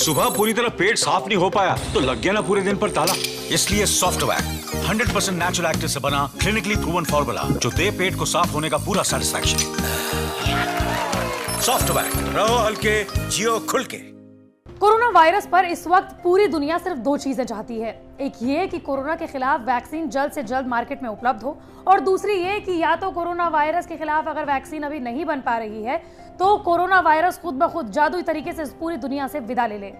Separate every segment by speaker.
Speaker 1: सुबह पूरी तरह पेट साफ नहीं हो पाया तो लग गया ना पूरे दिन पर ताला। इसलिए सॉफ्टवैक 100% नेचुरल एक्टिव से बना क्लिनिकली प्रूवन फॉर्मूला जो दे पेट को साफ होने का पूरा सेटिस्फैक्शन। सॉफ्टवैक, रहो हल्के, जियो खुल के।
Speaker 2: कोरोना वायरस पर इस वक्त पूरी दुनिया सिर्फ दो चीजें चाहती है। एक ये कि कोरोना के खिलाफ वैक्सीन जल्द से जल्द मार्केट में उपलब्ध हो, और दूसरी ये कि या तो कोरोना वायरस के खिलाफ अगर वैक्सीन अभी नहीं बन पा रही है तो कोरोना वायरस खुद ब खुद जादुई तरीके से पूरी दुनिया से विदा ले ले।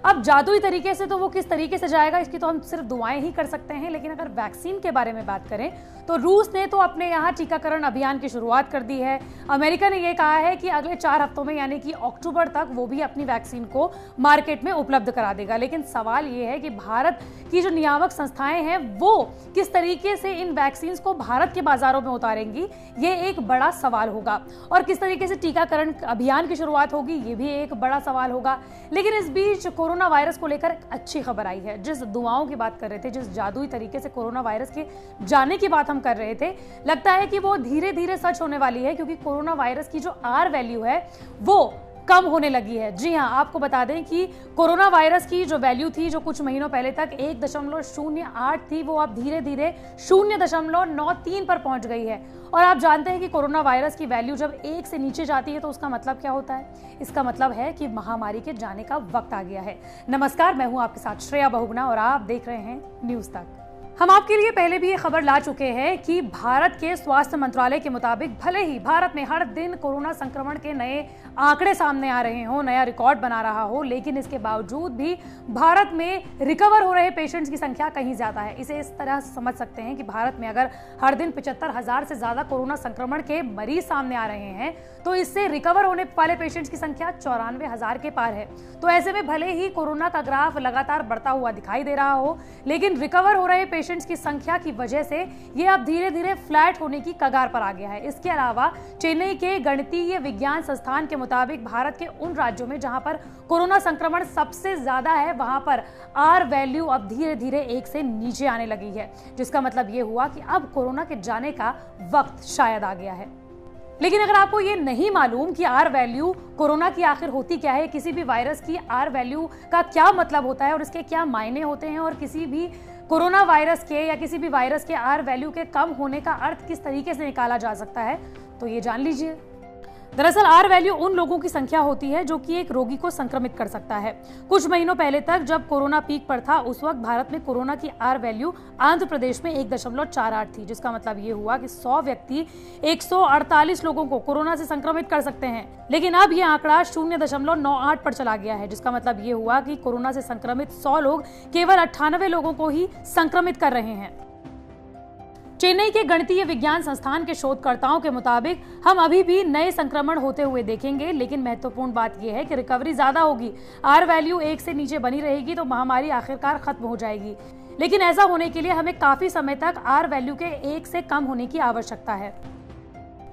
Speaker 2: अब जादुई तरीके से तो वो किस तरीके से जाएगा इसकी तो हम सिर्फ दुआएं ही कर सकते हैं, लेकिन अगर वैक्सीन के बारे में बात करें तो रूस ने तो अपने यहाँ टीकाकरण अभियान की शुरुआत कर दी है। अमेरिका ने यह कहा है कि अगले 4 हफ्तों में यानी कि अक्टूबर तक वो भी अपनी वैक्सीन को मार्केट में उपलब्ध करा देगा। लेकिन सवाल ये है कि भारत की जो नियामक संस्थाएं हैं वो किस तरीके से इन वैक्सीन को भारत के बाजारों में उतारेंगी, ये एक बड़ा सवाल होगा। और किस तरीके से टीकाकरण अभियान की शुरुआत होगी, ये भी एक बड़ा सवाल होगा। लेकिन इस बीच कोरोना वायरस को लेकर अच्छी खबर आई है। जिस दुआओं की बात कर रहे थे, जिस जादुई तरीके से कोरोना वायरस के जाने की बात हम कर रहे थे, लगता है कि वो धीरे धीरे सच होने वाली है, क्योंकि कोरोना वायरस की जो आर वैल्यू है वो कम होने लगी है। जी हां, आपको बता दें कि कोरोना वायरस की जो वैल्यू थी, जो कुछ महीनों पहले तक 1.08 थी, वो अब धीरे धीरे 0.93 पर पहुंच गई है। और आप जानते हैं कि कोरोना वायरस की वैल्यू जब 1 से नीचे जाती है तो उसका मतलब क्या होता है? इसका मतलब है कि महामारी के जाने का वक्त आ गया है। नमस्कार, मैं हूं आपके साथ श्रेया बहुगुणा और आप देख रहे हैं न्यूज तक। हम आपके लिए पहले भी ये खबर ला चुके हैं कि भारत के स्वास्थ्य मंत्रालय के मुताबिक भले ही भारत में हर दिन कोरोना संक्रमण के नए आंकड़े सामने आ रहे हों, नया रिकॉर्ड बना रहा हो, लेकिन इसके बावजूद भी भारत में रिकवर हो रहे पेशेंट्स की संख्या कहीं ज्यादा है। इसे इस तरह समझ सकते हैं कि भारत में अगर हर दिन 75,000 से ज्यादा कोरोना संक्रमण के मरीज सामने आ रहे हैं तो इससे रिकवर होने वाले पेशेंट्स की संख्या 94,000 के पार है। तो ऐसे में भले ही कोरोना का ग्राफ लगातार बढ़ता हुआ दिखाई दे रहा हो, लेकिन रिकवर हो रहे पेशेंट्स की संख्या की वजह से ये अब धीरे धीरे फ्लैट होने की कगार पर आ गया है। इसके अलावा चेन्नई के गणितीय विज्ञान संस्थान के मुताबिक भारत के उन राज्यों में जहां पर कोरोना संक्रमण सबसे ज्यादा है वहां पर आर वैल्यू अब धीरे धीरे 1 से नीचे आने लगी है, जिसका मतलब ये हुआ कि अब कोरोना के जाने का वक्त शायद आ गया है। लेकिन अगर आपको ये नहीं मालूम कि आर वैल्यू कोरोना की आखिर होती क्या है, किसी भी वायरस की आर वैल्यू का क्या मतलब होता है और इसके क्या मायने होते हैं, और किसी भी कोरोना वायरस के या किसी भी वायरस के आर वैल्यू के कम होने का अर्थ किस तरीके से निकाला जा सकता है, तो ये जान लीजिए। दरअसल आर वैल्यू उन लोगों की संख्या होती है जो कि एक रोगी को संक्रमित कर सकता है। कुछ महीनों पहले तक जब कोरोना पीक पर था उस वक्त भारत में कोरोना की आर वैल्यू आंध्र प्रदेश में 1.48 थी, जिसका मतलब ये हुआ कि 100 व्यक्ति 148 लोगों को कोरोना से संक्रमित कर सकते हैं। लेकिन अब यह आंकड़ा 0.98 पर चला गया है, जिसका मतलब ये हुआ कि कोरोना से संक्रमित 100 लोग केवल 98 लोगों को ही संक्रमित कर रहे हैं। चेन्नई के गणितीय विज्ञान संस्थान के शोधकर्ताओं के मुताबिक हम अभी भी नए संक्रमण होते हुए देखेंगे, लेकिन महत्वपूर्ण बात यह है कि रिकवरी ज्यादा होगी। आर वैल्यू 1 से नीचे बनी रहेगी तो महामारी आखिरकार खत्म हो जाएगी, लेकिन ऐसा होने के लिए हमें काफी समय तक आर वैल्यू के 1 से कम होने की आवश्यकता है।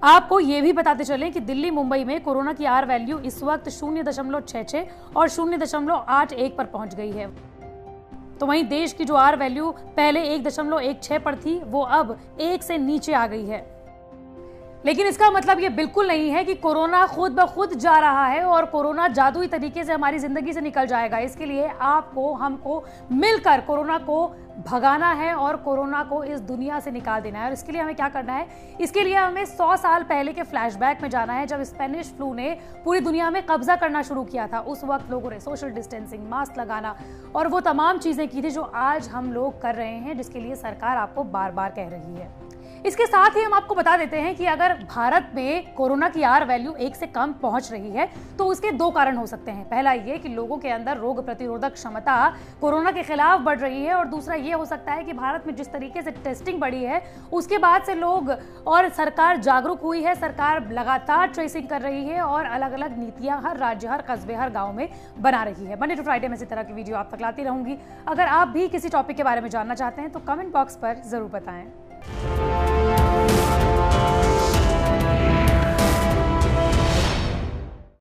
Speaker 2: आपको ये भी बताते चलें कि दिल्ली मुंबई में कोरोना की आर वैल्यू इस वक्त 0.66 और 0.81 पर पहुंच गई है। तो वहीं देश की जो आर वैल्यू पहले 1.16 पर थी वो अब 1 से नीचे आ गई है। लेकिन इसका मतलब ये बिल्कुल नहीं है कि कोरोना खुद ब खुद जा रहा है और कोरोना जादुई तरीके से हमारी जिंदगी से निकल जाएगा। इसके लिए आपको हमको मिलकर कोरोना को भगाना है और कोरोना को इस दुनिया से निकाल देना है। और इसके लिए हमें क्या करना है? इसके लिए हमें 100 साल पहले के फ्लैशबैक में जाना है, जब स्पेनिश फ्लू ने पूरी दुनिया में कब्जा करना शुरू किया था। उस वक्त लोगों ने सोशल डिस्टेंसिंग, मास्क लगाना और वो तमाम चीजें की थी जो आज हम लोग कर रहे हैं, जिसके लिए सरकार आपको बार बार कह रही है। इसके साथ ही हम आपको बता देते हैं कि अगर भारत में कोरोना की आर वैल्यू 1 से कम पहुंच रही है तो उसके 2 कारण हो सकते हैं। पहला ये कि लोगों के अंदर रोग प्रतिरोधक क्षमता कोरोना के खिलाफ बढ़ रही है, और दूसरा ये हो सकता है कि भारत में जिस तरीके से टेस्टिंग बढ़ी है उसके बाद से लोग और सरकार जागरूक हुई है। सरकार लगातार ट्रेसिंग कर रही है और अलग अलग नीतियां हर राज्य, हर कस्बे, हर गाँव में बना रही है। मंडे टू फ्राइडे में इसी तरह की वीडियो आप तक लाती रहूंगी। अगर आप भी किसी टॉपिक के बारे में जानना चाहते हैं तो कमेंट बॉक्स पर जरूर बताएं।